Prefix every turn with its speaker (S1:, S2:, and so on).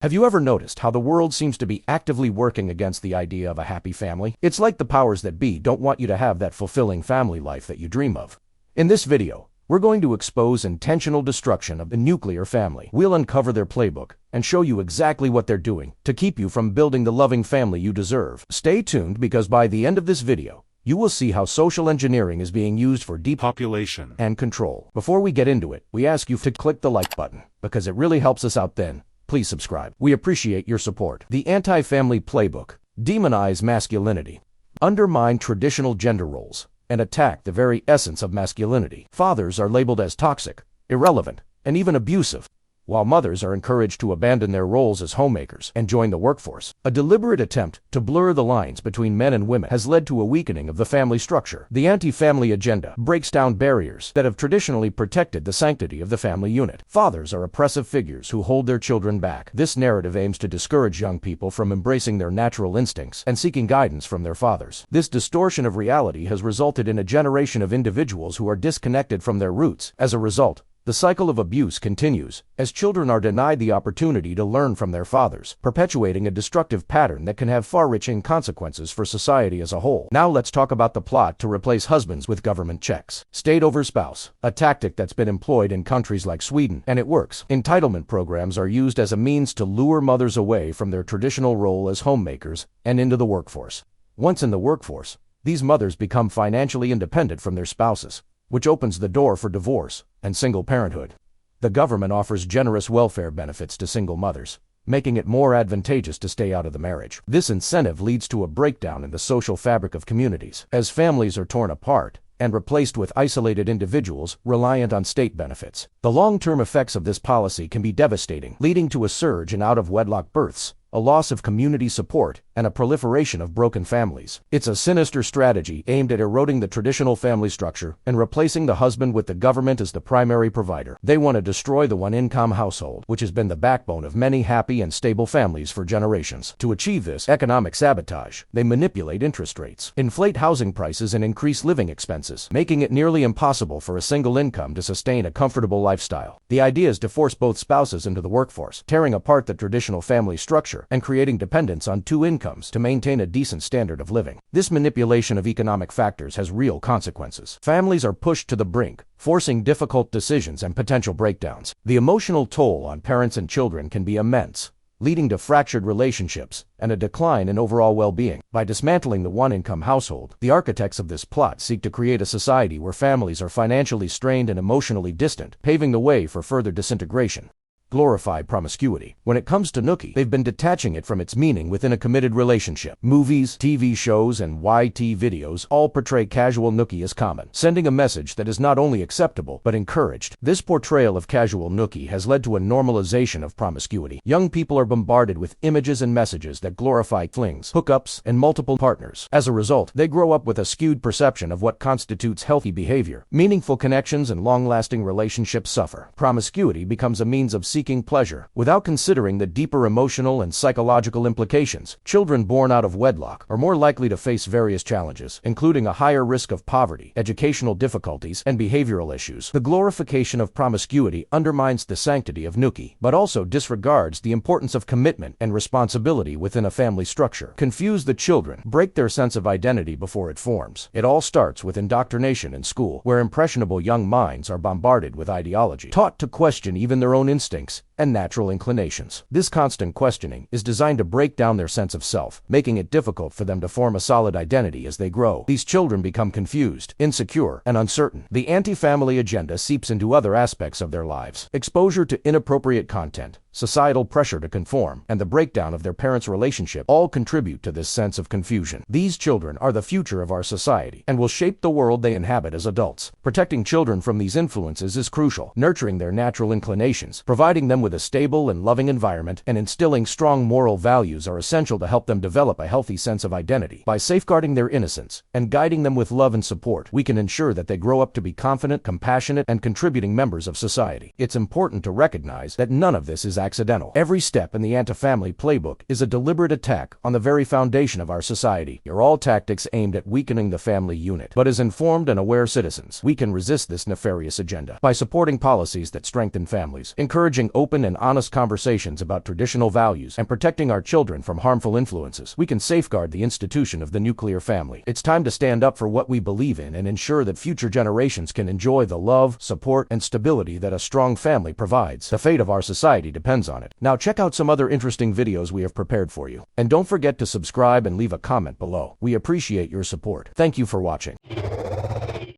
S1: Have you ever noticed how the world seems to be actively working against the idea of a happy family? It's like the powers that be don't want you to have that fulfilling family life that you dream of. In this video, we're going to expose intentional destruction of the nuclear family. We'll uncover their playbook and show you exactly what they're doing to keep you from building the loving family you deserve. Stay tuned because by the end of this video, you will see how social engineering is being used for depopulation and control. Before we get into it, we ask you to click the like button because it really helps us out then. Please subscribe. We appreciate your support. The anti-family playbook: demonize masculinity, undermine traditional gender roles, and attack the very essence of masculinity. Fathers are labeled as toxic, irrelevant, and even abusive, while mothers are encouraged to abandon their roles as homemakers and join the workforce. A deliberate attempt to blur the lines between men and women has led to a weakening of the family structure. The anti-family agenda breaks down barriers that have traditionally protected the sanctity of the family unit. Fathers are oppressive figures who hold their children back. This narrative aims to discourage young people from embracing their natural instincts and seeking guidance from their fathers. This distortion of reality has resulted in a generation of individuals who are disconnected from their roots. As a result, the cycle of abuse continues, as children are denied the opportunity to learn from their fathers, perpetuating a destructive pattern that can have far-reaching consequences for society as a whole. Now let's talk about the plot to replace husbands with government checks. State over spouse, a tactic that's been employed in countries like Sweden, and it works. Entitlement programs are used as a means to lure mothers away from their traditional role as homemakers and into the workforce. Once in the workforce, these mothers become financially independent from their spouses, which opens the door for divorce and single parenthood. The government offers generous welfare benefits to single mothers, making it more advantageous to stay out of the marriage. This incentive leads to a breakdown in the social fabric of communities, as families are torn apart and replaced with isolated individuals reliant on state benefits. The long-term effects of this policy can be devastating, leading to a surge in out-of-wedlock births, a loss of community support, and a proliferation of broken families. It's a sinister strategy aimed at eroding the traditional family structure and replacing the husband with the government as the primary provider. They want to destroy the one-income household, which has been the backbone of many happy and stable families for generations. To achieve this economic sabotage, they manipulate interest rates, inflate housing prices, and increase living expenses, making it nearly impossible for a single income to sustain a comfortable lifestyle. The idea is to force both spouses into the workforce, tearing apart the traditional family structure and creating dependence on two incomes to maintain a decent standard of living. This manipulation of economic factors has real consequences. Families are pushed to the brink, forcing difficult decisions and potential breakdowns. The emotional toll on parents and children can be immense, leading to fractured relationships and a decline in overall well-being. By dismantling the one-income household, the architects of this plot seek to create a society where families are financially strained and emotionally distant, paving the way for further disintegration. Glorify promiscuity. When it comes to nookie, they've been detaching it from its meaning within a committed relationship. Movies, TV shows, and YT videos all portray casual nookie as common, sending a message that is not only acceptable, but encouraged. This portrayal of casual nookie has led to a normalization of promiscuity. Young people are bombarded with images and messages that glorify flings, hookups, and multiple partners. As a result, they grow up with a skewed perception of what constitutes healthy behavior. Meaningful connections and long-lasting relationships suffer. Promiscuity becomes a means of seeking pleasure, without considering the deeper emotional and psychological implications. Children born out of wedlock are more likely to face various challenges, including a higher risk of poverty, educational difficulties, and behavioral issues. The glorification of promiscuity undermines the sanctity of nookie, but also disregards the importance of commitment and responsibility within a family structure. Confuse the children, break their sense of identity before it forms. It all starts with indoctrination in school, where impressionable young minds are bombarded with ideology, taught to question even their own instincts and natural inclinations. This constant questioning is designed to break down their sense of self, making it difficult for them to form a solid identity as they grow. These children become confused, insecure, and uncertain. The anti-family agenda seeps into other aspects of their lives. Exposure to inappropriate content, societal pressure to conform, and the breakdown of their parents' relationship all contribute to this sense of confusion. These children are the future of our society and will shape the world they inhabit as adults. Protecting children from these influences is crucial. Nurturing their natural inclinations, providing them with a stable and loving environment, and instilling strong moral values are essential to help them develop a healthy sense of identity. By safeguarding their innocence and guiding them with love and support, we can ensure that they grow up to be confident, compassionate, and contributing members of society. It's important to recognize that none of this is accidental. Every step in the anti-family playbook is a deliberate attack on the very foundation of our society. They're all tactics aimed at weakening the family unit. But as informed and aware citizens, we can resist this nefarious agenda by supporting policies that strengthen families, encouraging open open and honest conversations about traditional values and protecting our children from harmful influences, we can safeguard the institution of the nuclear family. It's time to stand up for what we believe in and ensure that future generations can enjoy the love, support, and stability that a strong family provides. The fate of our society depends on it. Now check out some other interesting videos we have prepared for you. And don't forget to subscribe and leave a comment below. We appreciate your support. Thank you for watching.